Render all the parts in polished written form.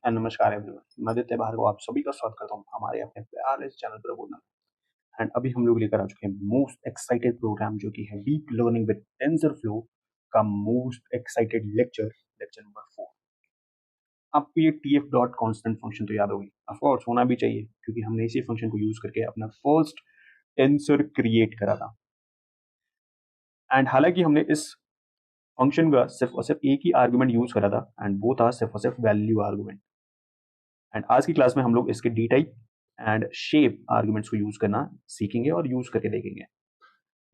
नमस्कार एवरीवन, मैं आदित्य भार्गव आप सभी का स्वागत करता हूँ हमारे अपने प्यारे से चैनल प्रबोधन में। एंड अभी हम लोग लेकर आ चुके हैं मोस्ट एक्साइटेड प्रोग्राम जो कि है डीप लर्निंग विद टेंसरफ्लो का most excited lecture lecture number 4। आपको ये tf डॉट कॉन्स्टेंट फंक्शन तो याद होगी, ऑफ कोर्स होना भी चाहिए क्योंकि हमने इसी फंक्शन को यूज करके अपना फर्स्ट टेंसर क्रिएट करा था। एंड हालांकि हमने इस फंक्शन का सिर्फ और सिर्फ एक ही आर्गुमेंट यूज करा था एंड वो था सिर्फ और सिर्फ वैल्यू आर्गुमेंट। एंड आज की क्लास में हम लोग इसके D type and shape arguments को यूज करना सीखेंगे और यूज करके देखेंगे।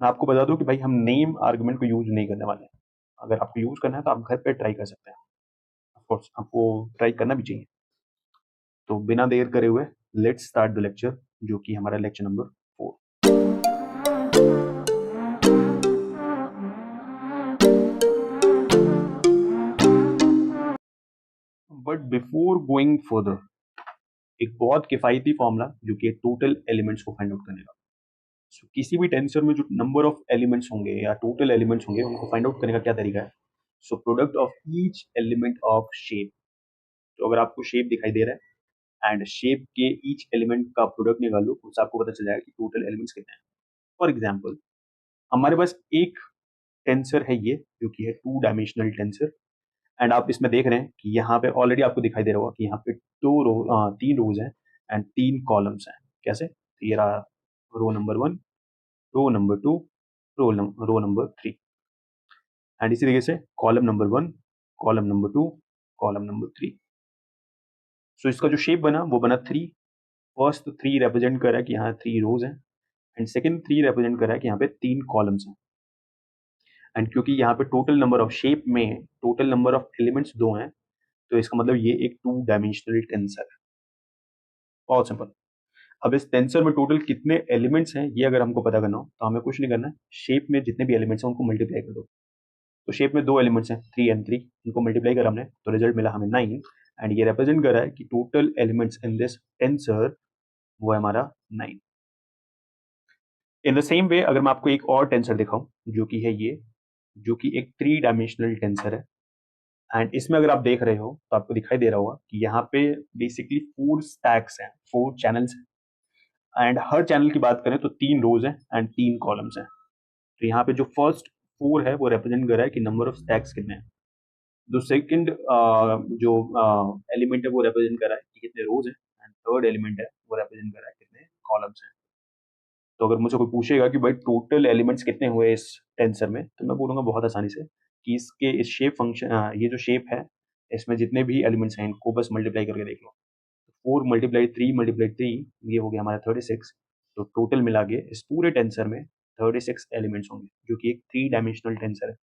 मैं आपको बता दूं कि भाई हम नेम आर्गुमेंट को यूज नहीं करने वाले हैं। अगर आपको यूज करना है तो आप घर पे ट्राई कर सकते हैं, ऑफ कोर्स आपको ट्राई करना भी चाहिए। तो बिना देर करे हुए लेट्स स्टार्ट द लेक्चर जो कि हमारा lecture number 4। But before going further एक बहुत किफायती फॉर्मूला जो कि टोटल एलिमेंट्स को फाइंड आउट करने का। So, किसी भी टेंसर में जो नंबर ऑफ एलिमेंट्स होंगे या टोटल एलिमेंट्स होंगे उनको फाइंड आउट करने का क्या तरीका है। So product of each element of shape. तो अगर आपको शेप दिखाई दे रहा है एंड शेप के ईच एलिमेंट का प्रोडक्ट निकालो उससे आपको पता चल जाएगा कि टोटल एलिमेंट्स कितने हैं। फॉर एग्जाम्पल हमारे पास एक टेंसर है ये जो कि है 2 डायमेंशनल टेंसर। एंड आप इसमें देख रहे हैं कि यहाँ पे ऑलरेडी आपको दिखाई दे रहा होगा कि यहाँ पे 3 रोज हैं एंड 3 कॉलम्स हैं। कैसे? तो ये रहा row number 1, row number 2, row number 3 and इसी तरीके से column number 1, column number 2, column number 3। So इसका जो शेप बना वो बना 3। फर्स्ट 3 रिप्रेजेंट कर रहा है कि यहाँ 3 रोज हैं एंड सेकंड 3 रिप्रेजेंट कर रहा है कि यहाँ पे 3 कॉलम्स हैं। एंड क्योंकि यहाँ पे टोटल नंबर ऑफ शेप में टोटल नंबर ऑफ एलिमेंट्स 2 हैं तो इसका मतलब ये एक 2 डायमेंशनल टेंसर है। बहुत सिंपल। अब इस टेंसर में टोटल कितने एलिमेंट्स हैं ये अगर हमको पता करना हो तो हमें कुछ नहीं करना है, शेप में जितने भी एलिमेंट्स हैं उनको मल्टीप्लाई कर दो। तो शेप में 2 एलिमेंट्स हैं 3 एंड 3, इनको मल्टीप्लाई करा हमने तो रिजल्ट मिला हमें 9 एंड ये रिप्रेजेंट कर रहा है कि total elements in this tensor वो है हमारा 9। इन द सेम वे अगर मैं आपको एक और टेंसर दिखाऊं जो कि है ये, जो कि एक 3 डायमेंशनल टेंसर है एंड इसमें अगर आप देख रहे हो तो आपको दिखाई दे रहा होगा कि यहाँ पे बेसिकली 4 स्टैक्स हैं, 4 चैनल्स हैं एंड हर चैनल की बात करें तो 3 रोज हैं एंड 3 कॉलम्स हैं। तो यहाँ पे जो फर्स्ट 4 है वो रिप्रेजेंट कर रहा है कि नंबर ऑफ स्टैक्स कितने हैं। जो सेकंड जो एलिमेंट है वो रिप्रेजेंट कर रहा है कि कितने रोज हैं एंड थर्ड एलिमेंट है वो रिप्रेजेंट कर रहा है कितने कॉलम्स हैं। तो अगर मुझे कोई पूछेगा कि भाई टोटल एलिमेंट्स कितने हुए इस टेंसर में तो मैं बोलूंगा बहुत आसानी से कि इसके इस शेप फंक्शन ये जो शेप है इसमें जितने भी एलिमेंट्स हैं इनको बस मल्टीप्लाई करके देख लो। 4 × 3 × 3 ये हो गया हमारा 36। तो टोटल मिला के इस पूरे टेंसर में 36 एलिमेंट्स होंगे जो कि एक 3 डायमेंशनल टेंसर है।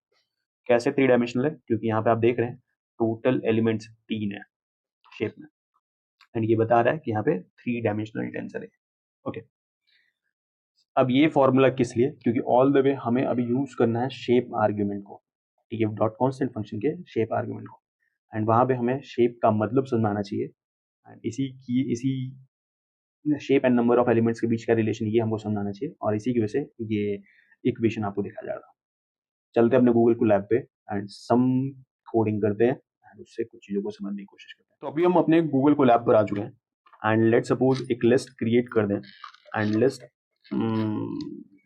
कैसे 3 डायमेंशनल है? क्योंकि यहाँ पे आप देख रहे हैं टोटल एलिमेंट्स 3 है शेप में एंड ये बता रहा है कि यहाँ पे 3 डायमेंशनल टेंसर है। ओके, अब ये फॉर्मूला किस लिए? क्योंकि ऑल द वे हमें अभी यूज करना है शेप आर्ग्यूमेंट को, ठीक है, डॉट कॉन्स्टेंट फंक्शन के शेप आर्ग्यूमेंट को एंड वहां पे हमें शेप का मतलब समझाना चाहिए एंड इसी shape and number of elements के बीच का रिलेशन ये हमको समझाना चाहिए और इसी की वजह से ये इक्वेशन आपको दिखाया जाएगा। चलते हैं अपने गूगल को लैब पे एंड सम कोडिंग करते हैं एंड उससे कुछ चीज़ों को समझने की कोशिश करते हैं। तो अभी हम अपने गूगल को लैब पर आ चुके हैं एंड लेट सपोज एक लिस्ट क्रिएट कर दें एंड लिस्ट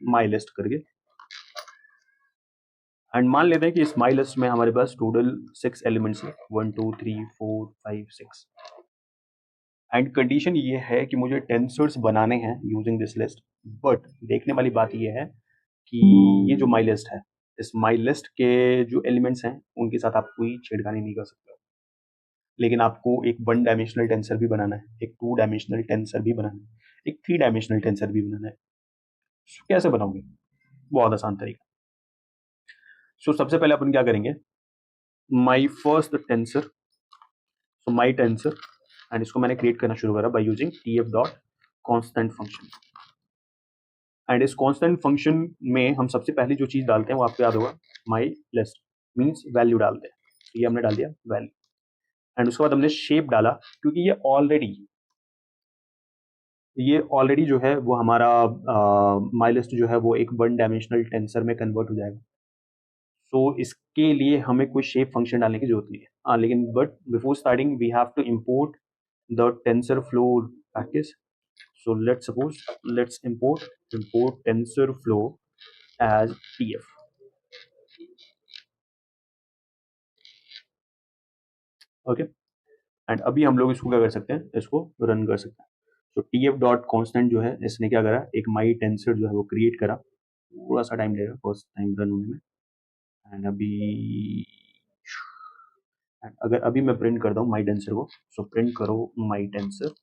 माई लिस्ट करके एंड मान लेते हैं कि इस माई लिस्ट में हमारे पास टोटल 6 एलिमेंट्स है 1 2 3 4 5 6 एंड कंडीशन ये है कि मुझे टेंसर्स बनाने हैं यूजिंग दिस लिस्ट। बट देखने वाली बात ये है कि ये जो माई लिस्ट है इस माई लिस्ट के जो एलिमेंट्स हैं उनके साथ आप कोई छेड़खानी नहीं कर सकते हो। लेकिन आपको एक 1 डायमेंशनल टेंसर भी बनाना है, एक 2 डायमेंशनल टेंसर भी बनाना है, एक 3 डायमेंशनल टेंसर भी बनाना है। So, कैसे बनाओगे? बहुत आसान तरीका। सो सबसे पहले अपन क्या करेंगे, my first tensor, so my tensor and इसको मैंने क्रिएट करना शुरू करा by using tf dot constant function and इस कॉन्स्टेंट फंक्शन में हम सबसे पहली जो चीज डालते हैं वो आपको याद होगा माई लिस्ट मीन्स वैल्यू डालते हैं। तो ये हमने डाल दिया वैल्यू एंड उसके बाद हमने शेप डाला क्योंकि ये ऑलरेडी जो है वो हमारा माई लिस्ट जो है वो एक 1 डायमेंशनल टेंसर में कन्वर्ट हो जाएगा। सो इसके लिए हमें कोई शेप फंक्शन डालने की जरूरत नहीं है। हाँ, लेकिन but before starting we have to import the TensorFlow package. So let's import TensorFlow as TF. Okay, and अभी हम लोग इसको क्या कर सकते हैं, इसको रन कर सकते हैं। तो TF डॉट कॉन्स्टेंट जो है इसने क्या करा, एक माई टेंसर जो है वो क्रिएट करा। थोड़ा सा टाइम लगेगा फर्स्ट टाइम रन होने में। एंड अभी अगर अभी मैं प्रिंट करता हूँ माई टेंसर को, सो प्रिंट करो माई टेंसर।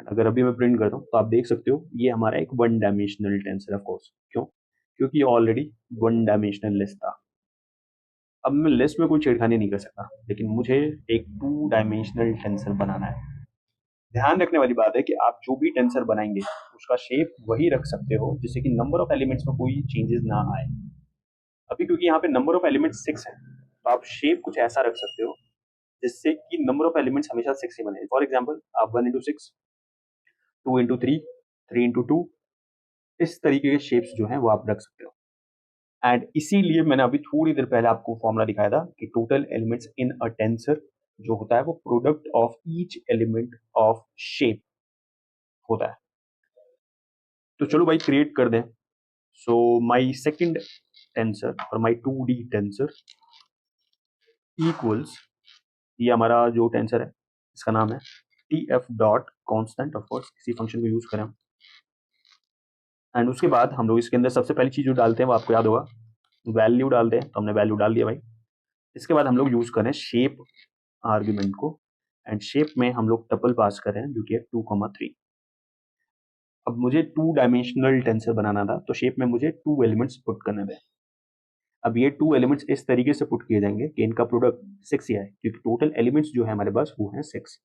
अगर अभी मैं प्रिंट करता हूँ तो आप देख सकते हो ये हमारा एक वन डायमेंशनल टेंसर है। ऑफ कोर्स क्यों, क्योंकि ऑलरेडी वन डायमेंशनल लिस्ट था। अब मैं लिस्ट में कोई छेड़खानी नहीं कर सकता, लेकिन मुझे एक टू डायमेंशनल टेंसर बनाना है। ध्यान रखने वाली बात है कि आप जो भी टेंसर बनाएंगे उसका शेप वही रख सकते हो जिससे कि नंबर ऑफ एलिमेंट्स में कोई चेंजेस ना आए। अभी क्योंकि यहाँ पे नंबर ऑफ एलिमेंट्स 6 है, तो आप शेप कुछ ऐसा रख सकते हो जिससे कि नंबर ऑफ एलिमेंट्स हमेशा 6 ही बने। फॉर एग्जाम्पल आप 1 into 6, 2 into 3, 3 into 2, इस तरीके के शेप्स जो हैं वो आप रख सकते हो। एंड इसीलिए मैंने अभी थोड़ी देर पहले आपको फॉर्मूला दिखाया था कि total elements in a tensor जो होता है वो product of each element of shape होता है। तो चलो भाई क्रिएट कर दें। सो माई सेकेंड टेंसर और माई 2D टेंसर इक्वल्स, ये हमारा जो टेंसर है इसका नाम है TF dot constant. Of course किसी फंक्शन को यूज करें। एंड उसके बाद हम लोग इसके अंदर सबसे पहली चीज जो डालते हैं वो आपको याद होगा, वैल्यू डालते हैं। तो हमने वैल्यू डाल दिया भाई। इसके बाद हम लोग यूज करें शेप आर्ग्यूमेंट को, एंड शेप में हम लोग टपल पास कर रहे हैं जो कि है 2,3। अब मुझे टू डायमेंशनल टेंसर बनाना था, तो शेप में मुझे 2 एलिमेंट्स पुट करने थे। अब ये 2 एलिमेंट्स इस तरीके से पुट किए जाएंगे कि इनका प्रोडक्ट 6 ही आए, क्योंकि टोटल एलिमेंट्स जो है हमारे पास वो है 6।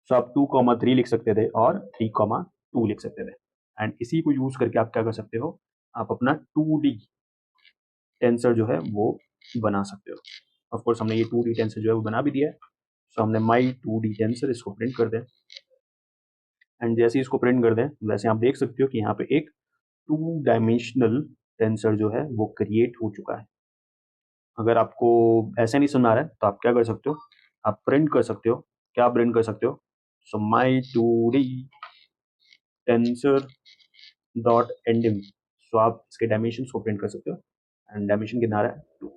सो आप 2,3 लिख सकते थे और 3,2 लिख सकते थे। एंड इसी को यूज करके आप क्या कर सकते हो, आप अपना 2D टेंसर जो है वो बना सकते हो। ऑफ कोर्स हमने ये 2D टेंसर जो है वो बना भी दिया है। सो हमने माई 2D टेंसर इसको प्रिंट कर दें। एंड जैसे ही इसको प्रिंट कर दें वैसे आप देख सकते हो कि यहाँ पे एक टू डायमेंशनल टेंसर जो है वो क्रिएट हो चुका है। अगर आपको ऐसे नहीं सुनना रहा है तो आप क्या कर सकते हो, आप प्रिंट कर सकते हो। क्या प्रिंट कर सकते हो, सो माई 2D टेंसर डॉट एंडिंग। सो आप इसके डायमेंशन को प्रिंट कर सकते हो। एंड डायमेंशन कितना आ रहा है 2।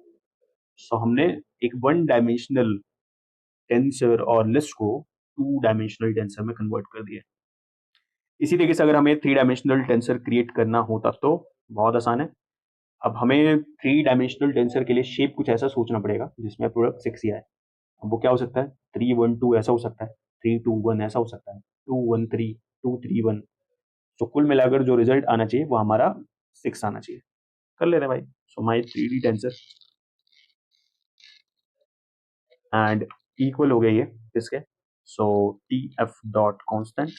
सो हमने एक वन डायमेंशनल टेंसर और लिस्ट को टू डायमेंशनल टेंसर में कन्वर्ट कर दिया। इसी तरीके से अगर हमें 3 डायमेंशनल टेंसर क्रिएट करना होता तो बहुत आसान है। अब हमें 3 डायमेंशनल टेंसर के लिए शेप कुछ ऐसा सोचना पड़ेगा जिसमें प्रोडक्ट 6 ही आए। अब वो क्या हो सकता है, 3, 1, 2 ऐसा हो सकता है, 3, 2, 1 ऐसा हो सकता है, 2, 1, 3, 2, 3, 1। तो कुल मिलाकर जो रिजल्ट आना चाहिए वो हमारा 6 आना चाहिए। कर ले रहे भाई। सो माई 3D टेंसर एंड इक्वल हो गया ये किसके, सो TF डॉट कॉन्स्टेंट।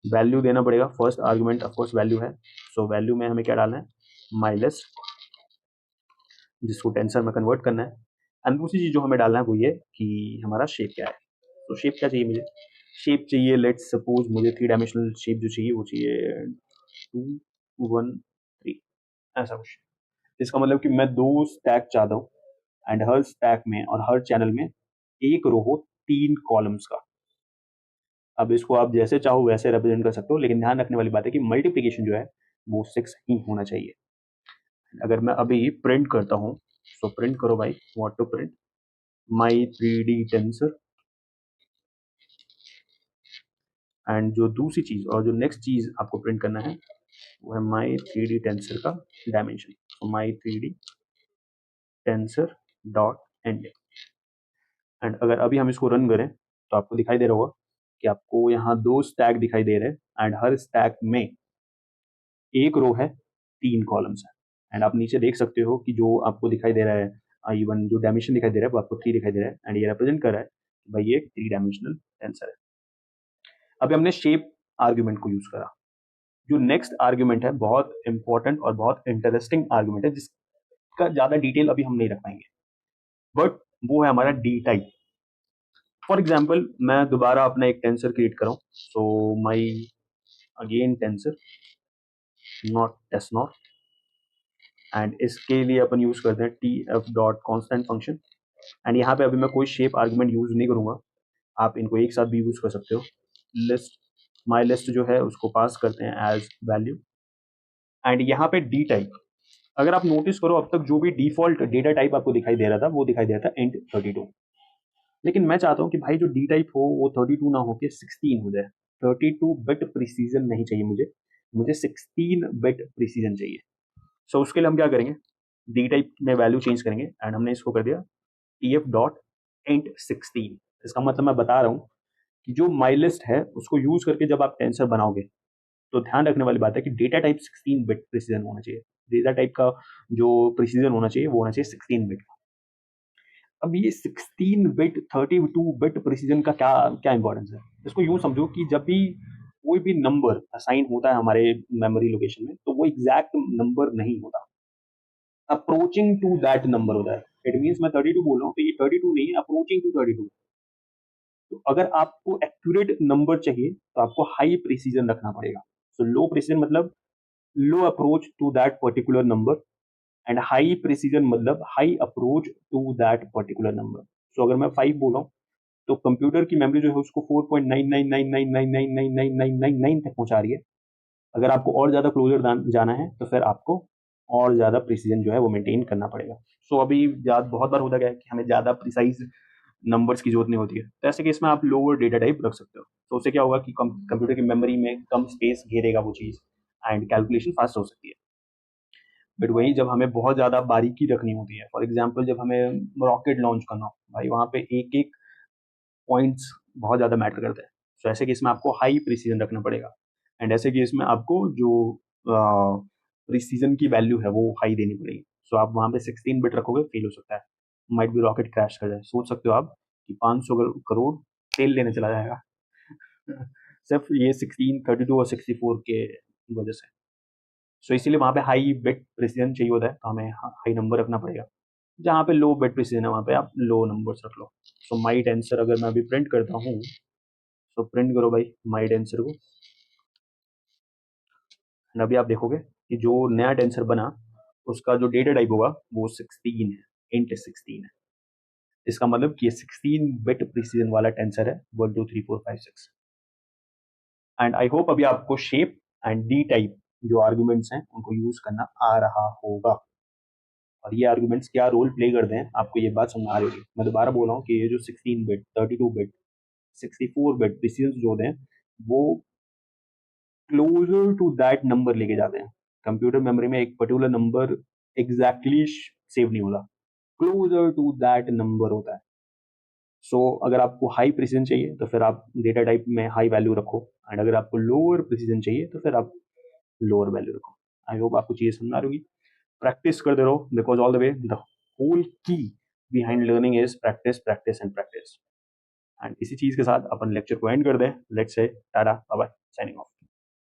वैल्यू देना पड़ेगा, first argument of course value है। सो वैल्यू में हमें क्या डालना है, माई लिस्ट, जिसको टेंसर में कन्वर्ट करना है। एंड दूसरी चीज जो हमें डालना है वो ये कि हमारा शेप क्या है। तो शेप क्या चाहिए मुझे, शेप चाहिए लेट्स सपोज मुझे 3 डायमेंशनल शेप जो चाहिए वो चाहिए 2, 1, 3 ऐसा कुछ। इसका मतलब कि मैं 2 स्टैक चाहता हूँ एंड हर स्टैक में और हर चैनल में एक रो हो 3 कॉलम्स का। अब इसको आप जैसे चाहो वैसे रिप्रेजेंट कर सकते हो, लेकिन ध्यान रखने वाली बात है कि मल्टीप्लिकेशन जो है वो 6 ही होना चाहिए। अगर मैं अभी प्रिंट करता हूँ, तो प्रिंट करो भाई, what to print, my 3D tensor. And जो दूसरी चीज और जो नेक्स्ट चीज आपको प्रिंट करना है वो है माई 3D टेंसर का डायमेंशन। तो माई 3D tensor dot and. And अगर अभी हम इसको रन करें तो आपको दिखाई दे रहा होगा कि आपको यहाँ 2 स्टैक दिखाई दे रहे हैं एंड हर स्टैक में एक रो है, 3 कॉलम्स है। एंड आप नीचे देख सकते हो कि जो आपको दिखाई दे रहा है, इवन जो डायमेंशन दिखाई दे रहा है वो आपको 3 दिखाई दे रहा है। एंड ये रिप्रेजेंट कर रहा है कि भाई ये 3 डायमेंशनल टेंसर है। अभी हमने शेप आर्ग्यूमेंट को यूज करा। जो नेक्स्ट आर्ग्यूमेंट है बहुत इंपॉर्टेंट और बहुत इंटरेस्टिंग आर्ग्यूमेंट है जिसका ज्यादा डिटेल अभी हम नहीं रख पाएंगे, बट वो है हमारा डी टाइप। फॉर एग्जाम्पल मैं दोबारा अपना एक टेंसर क्रिएट कराऊं, so my again tensor not test not. And इसके लिए अपन यूज़ करते हैं T F dot constant function. And यहाँ पे अभी मैं कोई शेप आर्गुमेंट यूज़ नहीं करूँगा, आप इनको एक साथ भी यूज़ कर सकते हो। लिस्ट माई लिस्ट जो है उसको पास करते हैं एज वैल्यू। एंड यहाँ पे डी टाइप, अगर आप नोटिस करो अब तक जो भी डिफॉल्ट डेटा टाइप आपको दिखाई दे रहा था वो दिखाई दे रहा था इंट 32, लेकिन मैं चाहता हूँ कि भाई जो डी टाइप हो वो 32 ना हो के 16 हो जाए। 32 बिट प्रिसीजन नहीं चाहिए मुझे, मुझे 16 बिट प्रिसीजन चाहिए। सो उसके लिए हम क्या करेंगे, डी टाइप में वैल्यू चेंज करेंगे एंड हमने इसको कर दिया टी एफ डॉट इंट 16। इसका मतलब मैं बता रहा हूँ कि जो माई लिस्ट है उसको यूज करके जब आप टेंसर बनाओगे तो ध्यान रखने वाली बात है कि डेटा टाइप 16 बिट प्रिसीजन होना चाहिए। डेटा टाइप का जो प्रिसीजन होना चाहिए वो होना चाहिए 16 बिट। अब ये 16 बिट 32 बिट प्रिसीजन का क्या क्या इंपॉर्टेंस है, इसको यूं समझो कि जब भी कोई भी नंबर असाइन होता है हमारे मेमोरी लोकेशन में तो वो एग्जैक्ट नंबर नहीं होता, अप्रोचिंग टू दैट नंबर होता है। इट मीन्स मैं 32 बोल रहा हूँ तो ये 32 नहीं है, अप्रोचिंग टू 32। तो अगर आपको एक्यूरेट नंबर चाहिए तो आपको हाई प्रिसीजन रखना पड़ेगा। सो लो प्रिसीजन मतलब low approach to that particular number and high precision मतलब high approach to that particular number. So अगर मैं 5 बोल रहा हूँ तो कंप्यूटर की मेमोरी जो है उसको 4.9999999999 तक पहुंचा रही है। अगर आपको और ज़्यादा क्लोजर जाना है तो फिर आपको और ज़्यादा प्रिसीजन जो है वो मेंटेन करना पड़ेगा। सो अभी बहुत बार होता गया है कि हमें ज़्यादा प्रिसाइज नंबर्स की जरूरत नहीं होती है, तो ऐसे केस में आप लोअर डेटा टाइप रख सकते हो। तो उससे क्या होगा कि कंप्यूटर की मेमोरी में कम स्पेस घेरेगा वो चीज़ एंड कैलकुलेशन फास्ट हो सकती है। बट वहीं जब हमें बहुत ज़्यादा बारीकी रखनी होती है, फॉर एग्जाम्पल जब हमें रॉकेट लॉन्च करना हो, भाई वहाँ पे एक एक पॉइंट्स बहुत ज़्यादा मैटर करते हैं। सो ऐसे केस में आपको हाई प्रिसीजन रखना पड़ेगा एंड ऐसे केस में आपको जो प्रिसीजन की वैल्यू है वो हाई देनी पड़ेगी। सो आप वहाँ पे 16 बिट रखोगे, फेल हो सकता है, माइट भी रॉकेट क्रैश कर जाए। सोच सकते हो आप कि 500 करोड़ तेल लेने चला जाएगा सिर्फ ये 16 32 और 64 के वजह से। सो इसीलिए वहाँ पे हाई बिट प्रिसीजन चाहिए होता है, तो हमें हाई नंबर रखना पड़ेगा। जहाँ पे लो बिट प्रिसीजन है वहाँ पे आप लो नंबर्स रख लो। सो माइट आंसर अगर मैं अभी प्रिंट करता हूँ, तो प्रिंट करो भाई माइट आंसर को, एंड अभी आप देखोगे कि जो नया टेंसर बना उसका जो डेटा टाइप होगा वो 16 है, इंट 16 है। इसका मतलब कि ये 16 बिट प्रिसीजन वाला टेंसर है 1 2 3 4 5 6। एंड आई होप अभी आपको शेप एंड डी टाइप जो आर्गुमेंट्स हैं उनको यूज करना आ रहा होगा, और ये आर्गुमेंट्स क्या रोल प्ले करते हैं आपको ये बात समझ आ रही होगी। मैं दोबारा बोल रहा हूँ कि ये जो 16 बिट 32 बिट 64 बिट प्रिसीजन जो होते हैं वो क्लोजर टू दैट नंबर लेके जाते हैं। कंप्यूटर मेमोरी में एक पर्टिकुलर नंबर एग्जैक्टली सेव नहीं होता, क्लोजर टू दैट नंबर होता है। सो अगर आपको हाई प्रिसीजन चाहिए तो फिर आप डेटा टाइप में हाई वैल्यू रखो, एंड अगर आपको लोअर प्रिसीजन चाहिए तो फिर आप लोअर वैल्यू रखो। आई होप आपको चीजें समझ आ रही होगी। प्रैक्टिस करते रहो, because all the way the whole key behind learning is practice practice and practice. And इसी चीज के साथ अपन लेक्चर को एंड कर दें। Let's say tata bye bye, signing of.